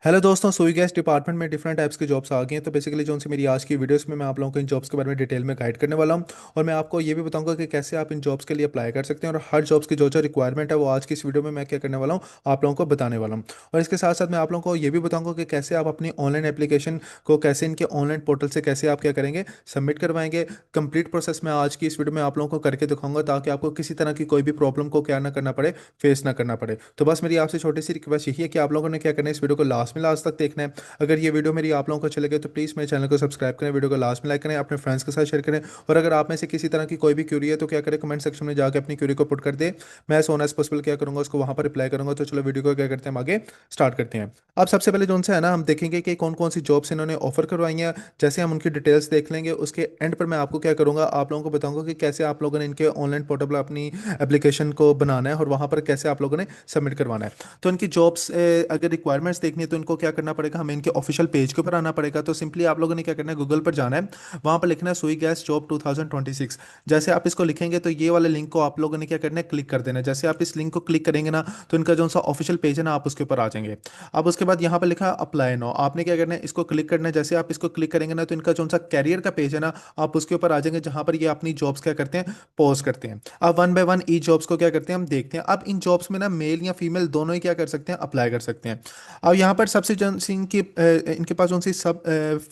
Hello दोस्तों, सुई gas department में डिफरेंट टाइप्स की जॉब्स आ गई हैं। तो बेसिकली जो सी मेरी आज की वीडियोस में मैं आप लोगों को इन जॉब्स के बारे में डिटेल में गाइड करने वाला हूं। और मैं आपको ये भी बताऊंगा कि कैसे आप इन जॉब्स के लिए अप्लाई कर सकते हैं, और हर जॉब्स की जो जो रिक्वायरमेंट है वो आज की इस वीडियो में मैं क्या करने वाला हूँ, आप लोगों को बताने वाला हूँ। और इसके साथ साथ मैं आप लोगों को ये भी बताऊंगा कि कैसे आप अपनी ऑनलाइन एप्लीकेशन को कैसे इनके ऑनलाइन पोर्टल से कैसे आप क्या करेंगे, सबमिट करवाएंगे। कंप्लीट प्रोसेस मैं आज की इस वीडियो में आप लोगों को करके दिखाऊंगा, ताकि आपको किसी तरह की कोई भी प्रॉब्लम को क्या ना करना पड़े, फेस ना करना पड़े। तो बस मेरी आपसे छोटी सी रिक्वेस्ट यही है कि आप लोगों ने क्या करना है, इस वीडियो को लास्ट में लास्ट तक देखना है। अगर ये वीडियो मेरी आप लोगों को अच्छी लगे तो प्लीज़ मेरे चैनल को सब्सक्राइब करें, वीडियो को लास्ट में लाइक करें, अपने फ्रेंड्स के साथ शेयर करें। और अगर आप में से किसी तरह की कोई भी क्यूरी है तो क्या करें, कमेंट सेक्शन में जाकर अपनी क्यूरी को पुट कर दे। मैं सोन एज पॉसिबल क्या करूंगा, उसको वहां पर रिप्लाई करूंगा। तो चलो वीडियो को क्या करते हैं, हम आगे स्टार्ट करते हैं। अब सबसे पहले जो उनसे है ना, हम देखेंगे कि कौन कौन सी जॉब्स इन्होंने ऑफर करवाई हैं। जैसे हम उनकी डिटेल्स देख लेंगे, उसके एंड पर मैं आपको क्या करूंगा, आप लोगों को बताऊंगा कि कैसे आप लोगों ने इनके ऑनलाइन पोर्टल पर अपनी एप्लीकेशन को बनाना है, और वहां पर कैसे आप लोगों ने सबमिट करवाना है। तो इनकी जॉब्स अगर रिक्वायरमेंट्स देखनी है तो इनको क्या करना पड़ेगा, हमें इनके ऑफिशियल पेज के ऊपर आना पड़ेगा। तो सिंपली आप लोगों ने क्या करना है, गूगल पर जाना है, वहां पर लिखना है सुई गैस जॉब 2026। जैसे आप इसको लिखेंगे तो ये वाले लिंक को आप लोगों ने क्या करना है, क्लिक कर देना है। जैसे आप इस लिंक को क्लिक करेंगे ना, तो इनका जो सा ऑफिशियल पेज है ना, आप उसके ऊपर आ जाएंगे। अब उसके बाद यहाँ पर लिखा है अप्लाई नो, आपने क्या करना है, इसको क्लिक करना है। जैसे आप इसको क्लिक करेंगे ना, तो इनका जो सा कैरियर का पेज है ना, आप उसके ऊपर आ जाएंगे, जहां पर ये अपनी जॉब्स क्या करते हैं, पोस्ट करते हैं। अब one by one E jobs को क्या करते हैं, हम देखते हैं। अब इन जॉब्स में ना मेल या फीमेल दोनों ही क्या कर सकते हैं, अप्लाई कर सकते हैं। अब यहाँ पर सबसे जन सी इनके पास जो सी सब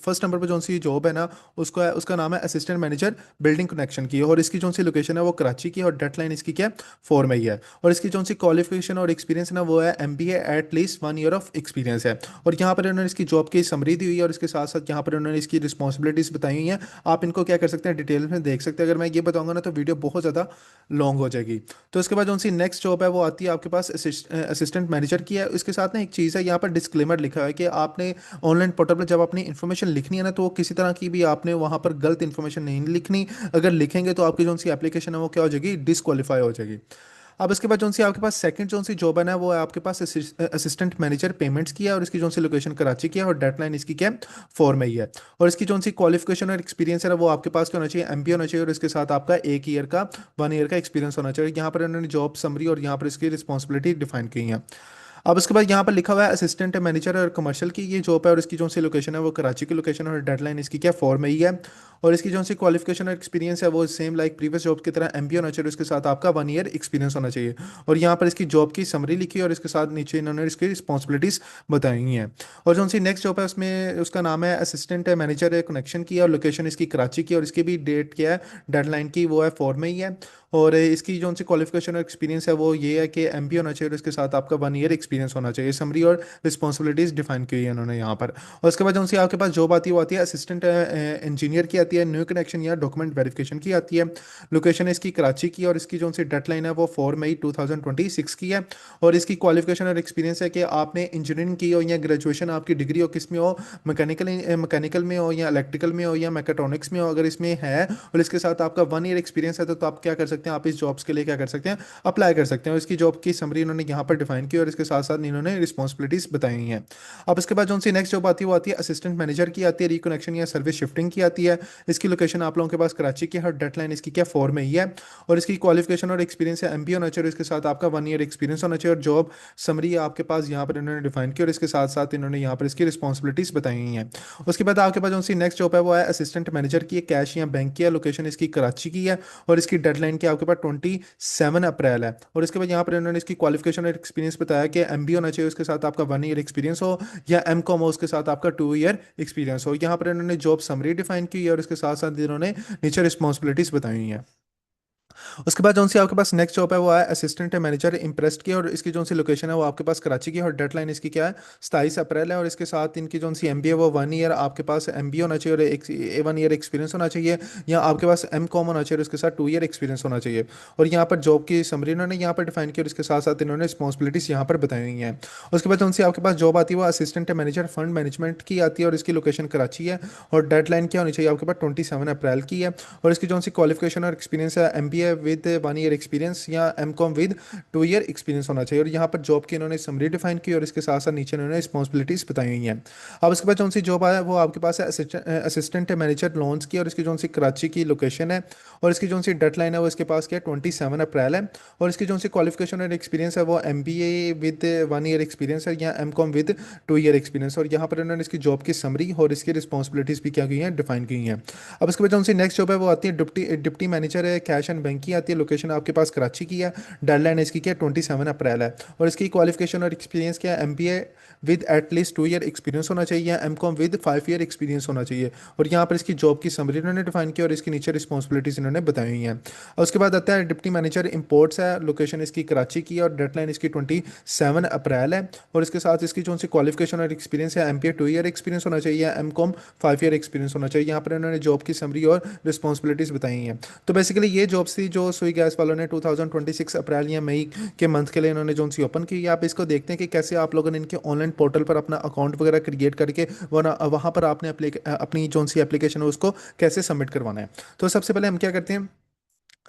फर्स्ट नंबर पर जो सी जॉब है ना, उसका नाम है असिस्टेंट मैनेजर बिल्डिंग कनेक्शन की। और इसकी जो सी लोकेशन है वो कराची की है, और डेडलाइन इसकी क्या है, 4 मई है। और इसकी जो सी क्वालिफिकेशन और एक्सपीरियंस है ना, वो है MBA at least 1 year of experience है। और यहाँ पर उन्होंने इसकी जॉब की समरी दी हुई है, और इसके साथ साथ यहाँ पर उन्होंने इसकी रिस्पॉन्सिबिलिटीज बताई हुई हैं। आप इनको क्या कर सकते हैं, डिटेल में देख सकते हैं। अगर मैं ये बताऊंगा ना तो वीडियो बहुत ज़्यादा लॉन्ग हो जाएगी। तो इसके बाद जो सी नेक्स्ट जॉब है वो आती है आपके पास असिस्टेंट मैनेजर की है। इसके साथ ना एक चीज़ है, यहाँ पर डिस्क्लेमर लिखा है कि आपने ऑनलाइन पोर्टल पर जब अपनी इन्फॉर्मेशन लिखनी है ना, तो वो किसी तरह की भी आपने वहाँ पर गलत इन्फॉर्मेशन नहीं लिखनी। अगर लिखेंगे तो आपकी जो सी एप्लीकेशन है वो क्या हो जाएगी, डिस्क्वालीफाई हो जाएगी। अब इसके बाद जो सी आपके पास सेकंड जो सी जॉब है ना, वो है आपके पास असिस्टेंट मैनेजर पेमेंट्स की है। और इसकी जो सी लोकेशन कराची की है, और डेडलाइन इसकी क्या है, 4 मई है। और इसकी जो सी क्वालिफिकेशन और एक्सपीरियंस है ना, वो आपके पास क्या होना चाहिए, MBA होना चाहिए। और इसके साथ आपका 1 ईयर का 1 ईयर का एक्सपीरियंस होना चाहिए। यहाँ पर इन्होंने जॉब समरी और यहाँ पर इसकी रिस्पॉन्सिबिलिटी डिफाइन की है। अब उसके बाद यहाँ पर लिखा हुआ है असिस्टेंट मैनेजर और कमर्शियल की ये जॉब है। और इसकी जो सी लोकेशन है वो कराची की लोकेशन है, और डेडलाइन इसकी क्या 4 मई है। और इसकी जो सी क्वालिफिकेशन और एक्सपीरियंस है वो सेम लाइक प्रीवियस जॉब की तरह MBA होना चाहिए। उसके साथ आपका 1 ईयर एक्सपीरियंस होना चाहिए। और यहाँ पर इसकी जॉब की समरी लिखी है, और इसके साथ नीचे इन्होंने इसकी रिस्पॉन्सिबिलिटीज बताई हुई हैं। और जो सी नेक्स्ट जॉब है उसमें उसका नाम है असिस्टेंट मैनेजर कनेक्शन की है, और लोकेशन इसकी कराची की। और इसकी भी डेट क्या है, डेडलाइन की, वो है 4 मई है। और इसकी जो सी क्वालिफिकेशन और एक्सपीरियंस है वो ये है कि MBA होना चाहिए, और इसके साथ आपका 1 ईयर एक्सपीरियंस होना चाहिए। समरी और रिस्पॉन्सिबिलिटीज डिफाइन की हुई है उन्होंने यहाँ पर। और उसके बाद जो सी आपके पास जॉब आती है वो आती है असिस्टेंट इंजीनियर की आती है, न्यू कनेक्शन या डॉक्यूमेंट वेरिफिकेशन की आती है। लोकेशन इसकी कराची की, और इसकी जो सी डेडलाइन है वो 4 मई 2026 की है। और इसकी क्वालिफिकेशन और एक्सपीरियंस है कि आपने इंजीनियरिंग की हो या ग्रेजुएशन आपकी डिग्री हो, किस में हो, मैकेनिकल में हो या इलेक्ट्रिकल में हो या मैकेट्रॉनिक्स में हो, अगर इसमें है और इसके साथ आपका 1 ईयर एक्सपीरियंस है, तो आप क्या कर सकते हैं, आप इस जॉब्स के लिए क्या कर सकते हैं, अप्लाई कर सकते हैं। और इसकी जॉब की समरी इन्होंने यहाँ पर डिफाइन की, और इसके साथ साथ इन्होंने रिस्पॉन्सिबिलिटीज बताई हुई हैं। अब इसके बाद जो सी नेक्स्ट जॉब आती है वो आती है असिस्टेंट मैनेजर की आती है, रिकनेक्शन या सर्विस शिफ्टिंग की आती है। इसकी लोकेशन आप लोगों के पास कराची की है, डेडलाइन इसकी क्या 4 मई है। और इसकी क्वालिफिकेशन और एक्सपीरियंस है MBA होना चाहिए, इसके साथ आपका 1 ईयर एक्सपीरियंस होना चाहिए। और जॉब समरी आपके पास यहाँ पर इन्होंने डिफाइन की, और इसके साथ साथ इन्होंने यहाँ पर इसकी रिस्पॉन्सिबिलिटीज बताई हुई हैं। उसके बाद आपके पास जो सी नेक्स्ट जॉब है वो है असिस्टेंट मैनेजर की, कैश या बैंक की है, लोकेशन इसकी कराची की है। और इसकी डेडलाइन की आपके पास 27 अप्रैल है। और इसके बाद यहाँ पर इन्होंने इसकी क्वालिफिकेशन और एक्सपीरियंस बताया कि MBA होना चाहिए, उसके साथ आपका 1 ईयर एक्सपीरियंस हो, या M.Com हो, उसके साथ आपका 2 ईयर एक्सपीरियंस हो। यहाँ पर इन्होंने जॉब समरी डिफाइन की है, और इसके साथ साथ इन्होंने नीचे रिस्पॉन्सिबिलिटीज बताई हुई हैं। उसके बाद जो सी आपके पास नेक्स्ट जॉब है वो है असिस्टेंट मैनेजर इम्प्रेस्ट की। और इसकी जो सी लोकेशन है वो आपके पास कराची की है, और डेडलाइन इसकी क्या है, 27 अप्रैल है। और इसके साथ इनकी जो सी MBA वो 1 ईयर आपके पास MBA होना चाहिए, और 1 ईयर एक्सपीरियंस होना चाहिए, या आपके पास M.Com होना चाहिए, और उसके साथ 2 ईयर एक्सपीरियंस होना चाहिए। और यहाँ पर जॉब की समरी इन्होंने यहाँ पर डिफाइन की, और इसके साथ साथ इन्होंने रिस्पॉन्सिबिलिटीज यहाँ पर बताई हुई हैं। उसके बाद जो सी आपके पास जॉब आती है वो असिस्टेंट मैनेजर फंड मैनेजमेंट की आती है, और इसकी लोकेशन कराची है। और डेडलाइन क्या होनी चाहिए आपके पास, 27 अप्रैल की है। और इसकी जो सी क्वालिफिकेशन और एक्सपीरियंस है MBA विद 1 ईयर एक्सपीरियंस या एमकॉम विद 2 ईयर एक्सपीरियंस होना चाहिए। और यहाँ पर जॉब की इन्होंने समरी डिफाइन की और इसके साथ साथ नीचे इन्होंने रिस्पॉन्सिबिलिटीज बताई हुई हैं। अब उसके बाद जो सी जॉब आया वो आपके पास है असिस्टेंट मैनेजर लोन्स की, और इसकी जो सी कराची की लोकेशन है, और इसकी जो सी डेडलाइन है वो इसके पास क्या है 27 अप्रैल है। और इसकी जो सी क्वालिफिकेशन और एक्सपीरियंस है वो MBA विद 1 ईयर एक्सपीरियंस है या एमकॉम विद 2 ईयर एक्सपीरियंस। और यहाँ पर इन्होंने इसकी जॉब की समरी और इसकी रिस्पॉन्सिबिलिटीज भी क्या की हैं, डिफाइन की हैं। अब इसके बाद जो सी नेक्स्ट जॉब है वो आती है डिप्टी डिप्टी मैनेजर है कैश एंड बैंक की आती है, लोकेशन आपके पास कराची की है, डेडलाइन इसकी क्या 27 अप्रैल है। और इसकी क्वालिफिकेशन और एक्सपीरियंस क्या है, MBA with at least 2 year experience होना चाहिए, एमकॉम विद 5 ईयर एक्सपीरियंस होना चाहिए। और यहाँ पर इसकी जॉब की समरी इन्होंने डिफाइन की और इसके नीचे रिस्पॉन्सिबिलिटीज इन्होंने बताई हुई हैं। और उसके बाद आता है डिप्टी मैनेजर इंपोर्ट्स है, लोकेशन इसकी कराची की है और डेडलाइन इसकी 27 अप्रैल है। और इसके साथ इसकी जो सी क्वालिफिकेशन और एक्सपीरियंस है, MBA 2 ईयर एक्सपीरियंस होना चाहिए, एमकॉम 5 ईयर एक्सपीरियंस होना चाहिए। यहाँ पर इन्होंने जॉब की समरी और रिस्पॉन्सिबिलिटीज बताई हैं। तो बेसिकली ये जॉब्स थी जो सुई गैस वालों ने 2026 अप्रैल या मई के मंथ के लिए इन्होंने जो सी ओपन की। आप इसको देखते हैं कि कैसे आप लोगों ने इनके ऑनलाइन पोर्टल पर अपना अकाउंट वगैरह क्रिएट करके वरना वहाँ पर आपने अपनी जो सी एप्लीकेशन है उसको कैसे सबमिट करवाना है। तो सबसे पहले हम क्या करते हैं,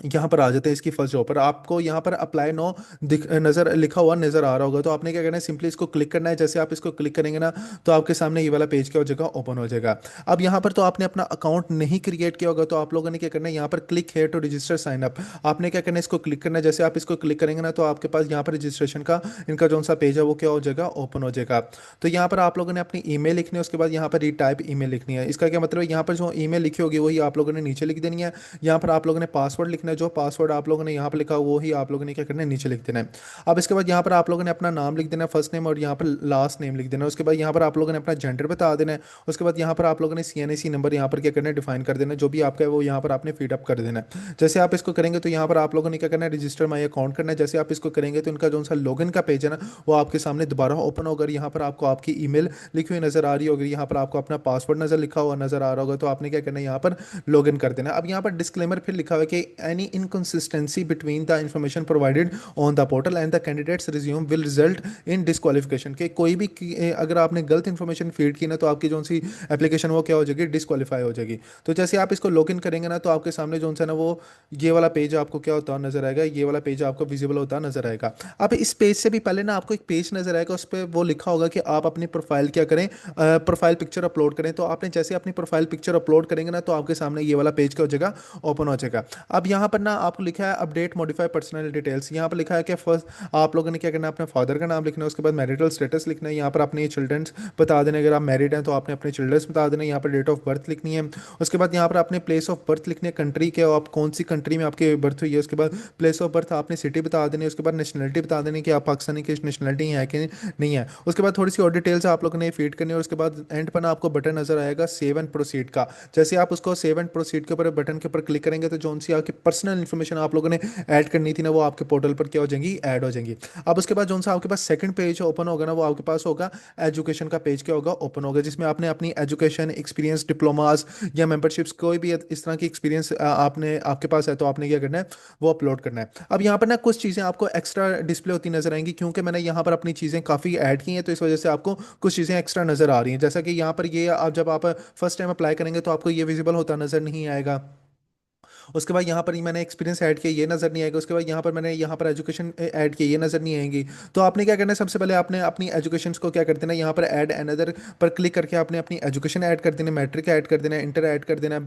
यहाँ पर आ जाते हैं इसकी फर्स्ट जॉब पर। आपको यहाँ पर अप्लाई नो नज़र लिखा हुआ नज़र आ रहा होगा, तो आपने क्या करना है, सिंपली इसको क्लिक करना है। जैसे आप इसको क्लिक करेंगे ना तो आपके सामने ये वाला पेज क्या हो जाएगा, ओपन हो जाएगा। अब यहाँ पर तो आपने अपना अकाउंट नहीं क्रिएट किया होगा, तो आप लोगों ने क्या करना है, यहाँ पर click here to register sign up, आपने क्या करना है, इसको क्लिक करना है। जैसे आप इसको क्लिक करेंगे ना तो आपके पास यहाँ पर रजिस्ट्रेशन का इनका जो सा पेज है वो क्या हो जाएगा, ओपन हो जाएगा। तो यहाँ पर आप लोगों ने अपनी ईमेल लिखनी है, उसके बाद यहाँ पर रीटाइप ईमेल लिखनी है। इसका क्या मतलब है, यहाँ पर जो ईमेल लिखी होगी वही आप लोगों ने नीचे लिख देनी है। यहाँ पर आप लोगों ने पासवर्ड लिखना है, जो पासवर्ड आप लोगों ने यहाँ पर लिखा वो ही आप लोगों ने क्या करना है, नीचे लिख देना है। अब इसके बाद यहाँ पर आप लोगों ने अपना नाम लिख देना है, फर्स्ट नेम, और यहाँ पर लास्ट नेम लिख देना है। उसके बाद यहाँ पर आप लोगों ने अपना जेंडर बता देना है। उसके बाद यहाँ पर आप लोगों ने CNAC नंबर यहाँ पर क्या करना है, डिफाइन कर देना है। जो भी आपका है वो यहाँ पर आपने फीड अप कर देना है। जैसे आप इसको करेंगे तो यहाँ पर आप लोगों ने क्या करना है, रजिस्टर माई अकाउंट करना है। जैसे आप इसको करेंगे तो इनका जो सा लॉगिन का पेज है ना वो आपके सामने दोबारा ओपन होगा। यहाँ पर आपको आपकी ईमेल लिखी हुई नजर आ रही होगी, यहाँ पर आपको अपना पासवर्ड नजर लिखा हुआ नजर आ रहा होगा। तो आपने क्या करना है, यहाँ पर लॉगिन कर देना है। अब यहाँ पर डिस्क्लेमर फिर लिखा हुआ है कि any inconsistency between the information provided on the portal and the candidates resume will result in disqualification, के कोई भी अगर आपने गलत इन्फॉर्मेशन फीड की ना तो आपकी जो सी एप्लीकेशन वो क्या हो जाएगी, डिस्क्वालीफाई हो जाएगी। तो जैसे आप इसको लॉगिन करेंगे ना तो आपके सामने जो सा ना वो ये वाला पेज आपको क्या होता नजर आएगा, ये वाला पेज आपको विजिबल होता नजर आएगा। अब इस पेज से भी पहले ना आपको एक पेज नजर आएगा, उस पर वो लिखा होगा कि आप अपनी प्रोफाइल क्या करें, प्रोफाइल पिक्चर अपलोड करें। तो आपने जैसे अपनी प्रोफाइल पिक्चर अपलोड करेंगे ना तो आपके सामने ये वाला पेज क्या हो जाएगा, ओपन हो जाएगा। अब यहाँ पर ना आपको लिखा है अपडेट मॉडिफाई पर्सनल डिटेल्स। यहाँ पर लिखा है कि फर्स्ट आप लोगों ने क्या करना है, अपने फादर का नाम लिखना है, उसके बाद मैरिटल स्टेटस लिखना है, यहाँ पर अपने चिल्ड्रंस बता देना, अगर आप मैरिड हैं तो आपने अपने चिल्ड्रंस बता देना, यहाँ पर डेट ऑफ बर्थ लिखनी है। उसके बाद यहाँ पर आपने प्लेस ऑफ बर्थ लिखनी है, कंट्री के आप कौन सी कंट्री में आपकी बर्थ हुई है। उसके बाद प्लेस ऑफ बर्थ आपने सिटी बता देनी है। उसके बाद नेशनलिटी बता देनी कि आप पाकिस्तानी की नेशनलिटी है कि नहीं है। उसके बाद थोड़ी सी और डिटेल्स आप लोगों ने फीड करनी है। उसके बाद एंड पर ना आपको बटन नजर आएगा सेव एंड प्रोसीड का। जैसे आप उसको सेव एंड प्रोसीड के ऊपर बटन के ऊपर क्लिक करेंगे तो जो सी आपकी पर्सनल इन्फॉर्मेशन आप लोगों ने ऐड करनी थी ना वो आपके पोर्टल पर क्या हो जाएंगी, ऐड हो जाएंगी। अब उसके बाद जो सा आपके पास सेकंड पेज ओपन होगा ना वो आपके पास होगा एजुकेशन का पेज क्या होगा, ओपन होगा, जिसमें आपने अपनी एजुकेशन एक्सपीरियंस डिप्लोमास या मेंबरशिप्स कोई भी इस तरह की एक्सपीरियंस आपने आपके पास है तो आपने क्या करना है, वो अपलोड करना है। अब यहाँ पर ना कुछ चीज़ें आपको एक्स्ट्रा डिस्प्ले होती नजर आएंगी, क्योंकि मैंने यहाँ पर अपनी चीज़ें काफ़ी ऐड की हैं तो इस वजह से आपको कुछ चीज़ें एक्स्ट्रा नजर आ रही हैं। जैसा कि यहाँ पर ये आप जब आप फर्स्ट टाइम अप्लाई करेंगे तो आपको ये विजिबल होता नजर नहीं आएगा। उसके बाद यहाँ पर मैंने एक्सपीरियंस ऐड किया, ये नज़र नहीं आएगा। उसके बाद यहाँ पर मैंने यहाँ पर एजुकेशन ऐड किया, ये नज़र नहीं आएंगी। तो आपने क्या करना है, सबसे पहले आपने अपनी एजुकेशन को क्या कर देना, यहाँ पर ऐड अनदर पर क्लिक करके आपने अपनी एजुकेशन ऐड कर देना, मैट्रिक ऐड कर देना, इंटर ऐड कर देना,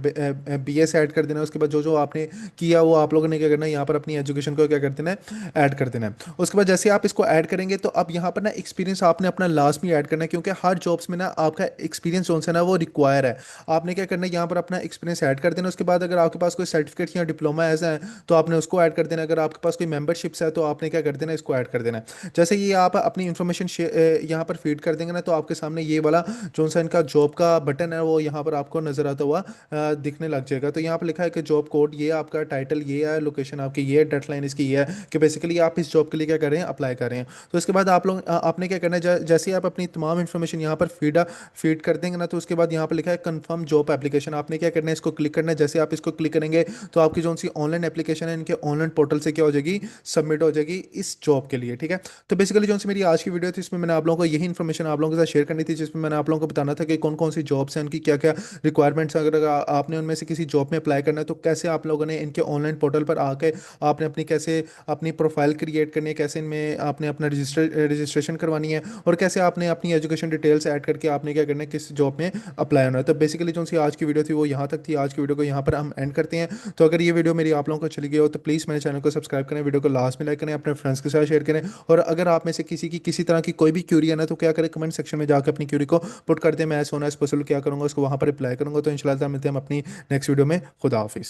BS ऐड कर देना। उसके बाद जो जो आपने किया वो आप लोगों ने क्या करना है, यहाँ पर अपनी एजुकेशन को क्या कर देना है, ऐड कर देना है। उसके बाद जैसे आप इसको ऐड करेंगे तो अब यहाँ पर ना एक्सपीरियंस आपने अपना लास्ट में ऐड करना है, क्योंकि हर जॉब्स में ना आपका एक्सपीरियंस जो है ना वो रिक्वायर है। आपने क्या करना है, यहाँ पर अपना एक्सपीरियंस ऐड कर देना। उसके बाद अगर आपके पास कोई सर्टिफिकेट या डिप्लोमा ऐसा है तो आपने उसको ऐड कर देना। अगर आपके पास कोई मेंबरशिप्स है तो आपने क्या कर देना, इसको ऐड कर देना है। जैसे ये आप अपनी इन्फॉर्मेशन यहाँ पर फीड कर देंगे ना तो आपके सामने ये वाला जो सा इनका जॉब का बटन है वो यहाँ पर आपको नजर आता हुआ दिखने लग जाएगा। तो यहाँ पर लिखा है कि जॉब कोड ये, आपका टाइटल ये है, लोकेशन आपकी ये है, डेडलाइन इसकी ये है कि बेसिकली आप इस जॉब के लिए क्या कर रहे हैं, अप्लाई कर रहे हैं। तो इसके बाद आप लोग आपने क्या करना है, जैसे ही आप अपनी तमाम इन्फॉर्मेशन यहाँ पर फीड कर देंगे ना तो उसके बाद यहाँ पर लिखा है कंफर्म जॉब एप्लीकेशन। आपने क्या करना है, इसको क्लिक करना है। जैसे आप इसको क्लिक करेंगे तो आपकी जो सी ऑनलाइन एप्लीकेशन है इनके ऑनलाइन पोर्टल से क्या हो जाएगी, सबमिट हो जाएगी इस जॉब के लिए। ठीक है, तो बेसिकली जो सी मेरी आज की वीडियो थी इसमें मैंने आप लोगों को यही इन्फॉर्मेशन आप लोगों के साथ शेयर करनी थी, जिसमें मैंने आप लोगों को बताना था कि कौन कौन सी जॉब्स हैं, उनकी क्या क्या रिक्वायरमेंट्स, अगर आपने उनमें से किसी जॉब में अप्लाई करना है तो कैसे आप लोगों ने इनके ऑनलाइन पोर्टल पर आके आपने अपनी कैसे अपनी प्रोफाइल क्रिएट करनी है, कैसे इनमें आपने अपना रजिस्ट्रेशन करवानी है, और कैसे आपने अपनी एजुकेशन डिटेल्स ऐड करके आपने क्या करना है, किस जॉब में अप्लाई होना है। तो बेसिकली जो सी आज की वीडियो थी वो यहाँ तक थी। आज की वीडियो को यहाँ पर हम एंड करते हैं। तो अगर ये वीडियो मेरी आप लोगों को चली गई हो तो प्लीज़ मेरे चैनल को सब्सक्राइब करें, वीडियो को लास्ट में लाइक करें, अपने फ्रेंड्स के साथ शेयर करें। और अगर आप में से किसी की किसी तरह की कोई भी क्यूरी है ना तो क्या करें, कमेंट सेक्शन में जाकर अपनी क्यूरी को पुट कर दें। मैं सोना एज पॉसिबल क्या करूँगा, उसको वहाँ पर रिप्लाई करूँगा। तो इंशाल्लाह मिलते हैं हम अपनी नेक्स्ट वीडियो में। खुदा हाफिज़।